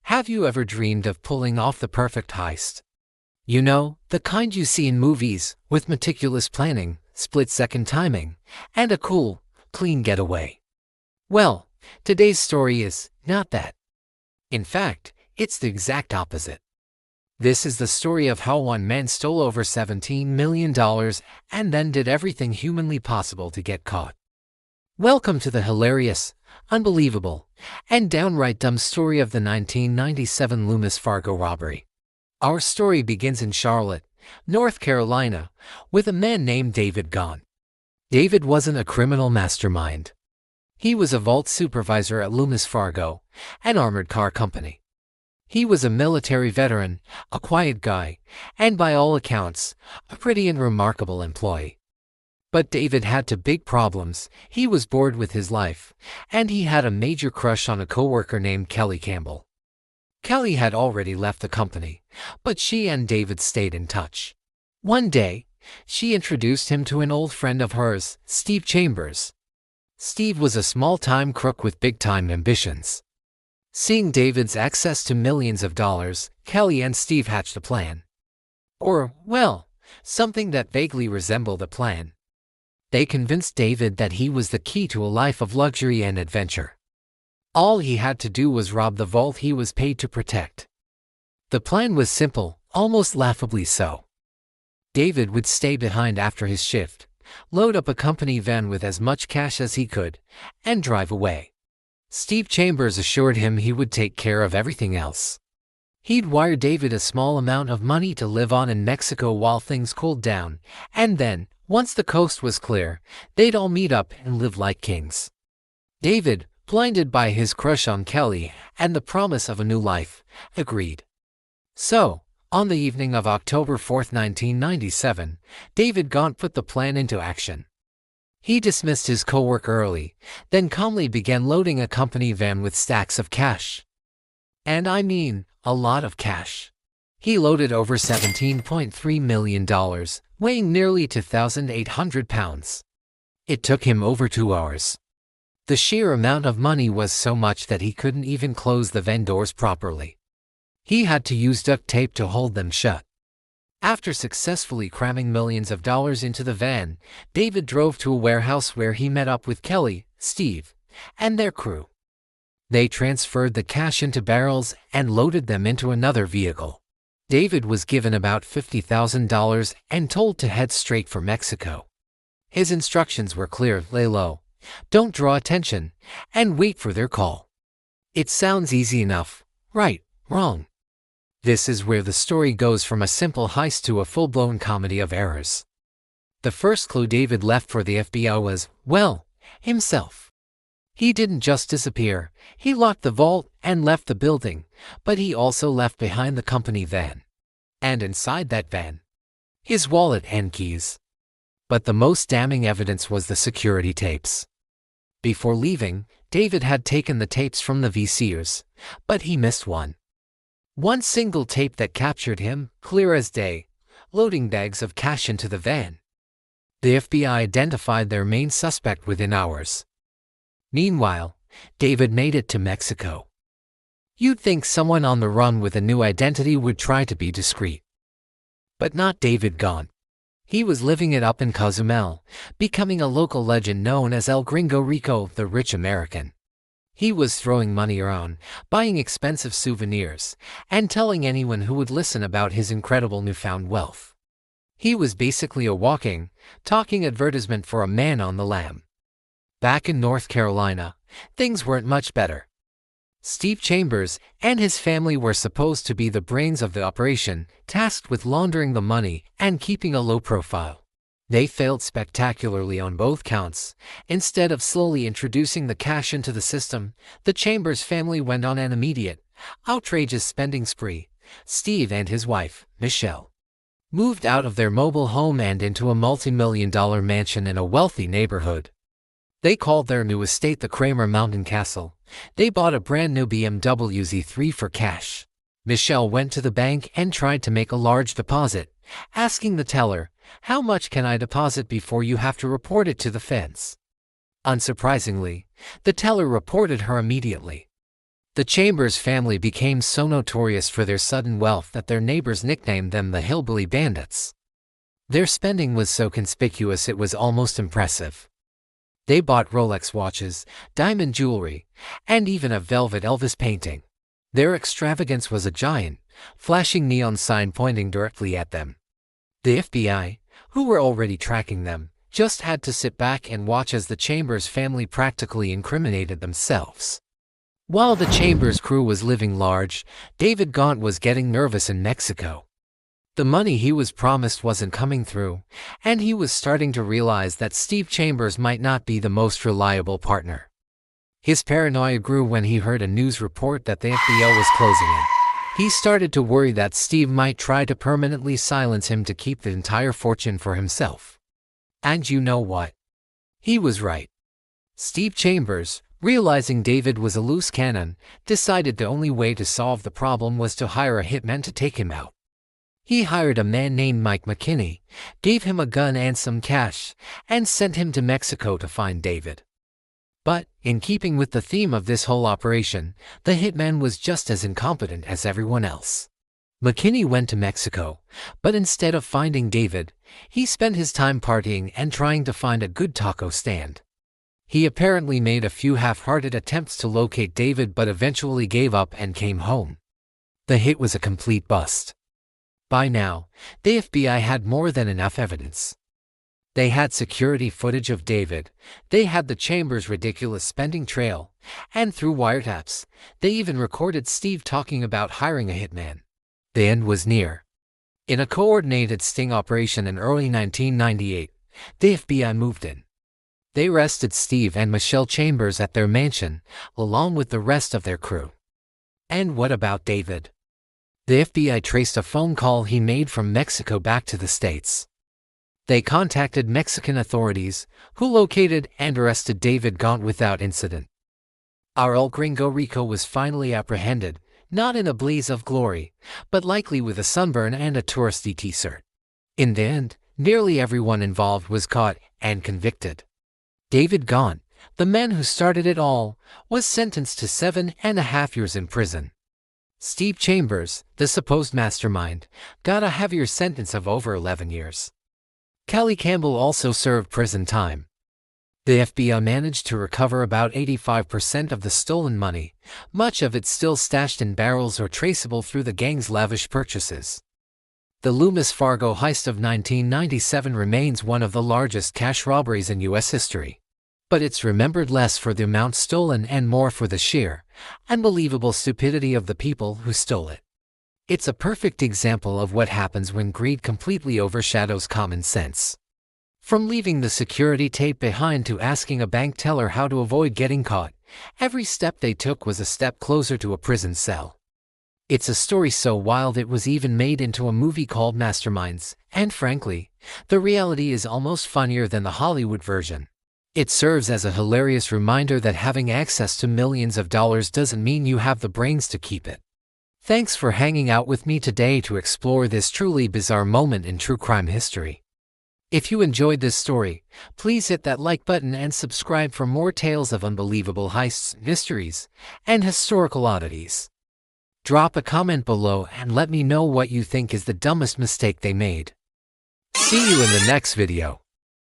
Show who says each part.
Speaker 1: Have you ever dreamed of pulling off the perfect heist? You know, the kind you see in movies, with meticulous planning, split-second timing, and a cool, clean getaway. Well, today's story is not that. In fact, it's the exact opposite. This is the story of how one man stole over $17 million and then did everything humanly possible to get caught. Welcome to the hilarious, unbelievable, and downright dumb story of the 1997 Loomis Fargo robbery. Our story begins in Charlotte, North Carolina, with a man named David Ghantt. David wasn't a criminal mastermind. He was a vault supervisor at Loomis Fargo, an armored car company. He was a military veteran, a quiet guy, and by all accounts, a pretty and remarkable employee. But David had two big problems. He was bored with his life, and he had a major crush on a coworker named Kelly Campbell. Kelly had already left the company, but she and David stayed in touch. One day, she introduced him to an old friend of hers, Steve Chambers. Steve was a small-time crook with big-time ambitions. Seeing David's access to millions of dollars, Kelly and Steve hatched a plan. Or, well, something that vaguely resembled a plan. They convinced David that he was the key to a life of luxury and adventure. All he had to do was rob the vault he was paid to protect. The plan was simple, almost laughably so. David would stay behind after his shift, load up a company van with as much cash as he could, and drive away. Steve Chambers assured him he would take care of everything else. He'd wire David a small amount of money to live on in Mexico while things cooled down, and then, once the coast was clear, they'd all meet up and live like kings. David, blinded by his crush on Kelly and the promise of a new life, agreed. So, on the evening of October 4, 1997, David Ghantt put the plan into action. He dismissed his coworker early, then calmly began loading a company van with stacks of cash. And I mean, a lot of cash. He loaded over $17.3 million, weighing nearly 2,800 pounds. It took him over 2 hours. The sheer amount of money was so much that he couldn't even close the van doors properly. He had to use duct tape to hold them shut. After successfully cramming millions of dollars into the van, David drove to a warehouse where he met up with Kelly, Steve, and their crew. They transferred the cash into barrels and loaded them into another vehicle. David was given about $50,000 and told to head straight for Mexico. His instructions were clear: lay low, don't draw attention, and wait for their call. It sounds easy enough, right? Wrong. This is where the story goes from a simple heist to a full-blown comedy of errors. The first clue David left for the FBI was, well, himself. He didn't just disappear. He locked the vault and left the building, but he also left behind the company van. And inside that van, his wallet and keys. But the most damning evidence was the security tapes. Before leaving, David had taken the tapes from the VCRs, but he missed one. One single tape that captured him, clear as day, loading bags of cash into the van. The FBI identified their main suspect within hours. Meanwhile, David made it to Mexico. You'd think someone on the run with a new identity would try to be discreet. But not David Ghantt. He was living it up in Cozumel, becoming a local legend known as El Gringo Rico, the rich American. He was throwing money around, buying expensive souvenirs, and telling anyone who would listen about his incredible newfound wealth. He was basically a walking, talking advertisement for a man on the lam. Back in North Carolina, things weren't much better. Steve Chambers and his family were supposed to be the brains of the operation, tasked with laundering the money and keeping a low profile. They failed spectacularly on both counts. Instead of slowly introducing the cash into the system, the Chambers family went on an immediate, outrageous spending spree. Steve and his wife, Michelle, moved out of their mobile home and into a multi-million-dollar mansion in a wealthy neighborhood. They called their new estate the Kramer Mountain Castle. They bought a brand new BMW Z3 for cash. Michelle went to the bank and tried to make a large deposit, asking the teller, "How much can I deposit before you have to report it to the feds?" Unsurprisingly, the teller reported her immediately. The Chambers family became so notorious for their sudden wealth that their neighbors nicknamed them the Hillbilly Bandits. Their spending was so conspicuous it was almost impressive. They bought Rolex watches, diamond jewelry, and even a velvet Elvis painting. Their extravagance was a giant, flashing neon sign pointing directly at them. The FBI, who were already tracking them, just had to sit back and watch as the Chambers family practically incriminated themselves. While the Chambers crew was living large, David Ghantt was getting nervous in Mexico. The money he was promised wasn't coming through, and he was starting to realize that Steve Chambers might not be the most reliable partner. His paranoia grew when he heard a news report that the FBI was closing in. He started to worry that Steve might try to permanently silence him to keep the entire fortune for himself. And you know what? He was right. Steve Chambers, realizing David was a loose cannon, decided the only way to solve the problem was to hire a hitman to take him out. He hired a man named Mike McKinney, gave him a gun and some cash, and sent him to Mexico to find David. But, in keeping with the theme of this whole operation, the hitman was just as incompetent as everyone else. McKinney went to Mexico, but instead of finding David, he spent his time partying and trying to find a good taco stand. He apparently made a few half-hearted attempts to locate David but eventually gave up and came home. The hit was a complete bust. By now, the FBI had more than enough evidence. They had security footage of David, they had the Chambers' ridiculous spending trail, and through wiretaps, they even recorded Steve talking about hiring a hitman. The end was near. In a coordinated sting operation in early 1998, the FBI moved in. They arrested Steve and Michelle Chambers at their mansion, along with the rest of their crew. And what about David? The FBI traced a phone call he made from Mexico back to the States. They contacted Mexican authorities, who located and arrested David Ghantt without incident. Our El Gringo Rico was finally apprehended, not in a blaze of glory, but likely with a sunburn and a touristy t-shirt. In the end, nearly everyone involved was caught and convicted. David Ghantt, the man who started it all, was sentenced to 7.5 years in prison. Steve Chambers, the supposed mastermind, got a heavier sentence of over 11 years. Kelly Campbell also served prison time. The FBI managed to recover about 85% of the stolen money, much of it still stashed in barrels or traceable through the gang's lavish purchases. The Loomis Fargo heist of 1997 remains one of the largest cash robberies in U.S. history. But it's remembered less for the amount stolen and more for the sheer, unbelievable stupidity of the people who stole it. It's a perfect example of what happens when greed completely overshadows common sense. From leaving the security tape behind to asking a bank teller how to avoid getting caught, every step they took was a step closer to a prison cell. It's a story so wild it was even made into a movie called Masterminds, and frankly, the reality is almost funnier than the Hollywood version. It serves as a hilarious reminder that having access to millions of dollars doesn't mean you have the brains to keep it. Thanks for hanging out with me today to explore this truly bizarre moment in true crime history. If you enjoyed this story, please hit that like button and subscribe for more tales of unbelievable heists, mysteries, and historical oddities. Drop a comment below and let me know what you think is the dumbest mistake they made. See you in the next video.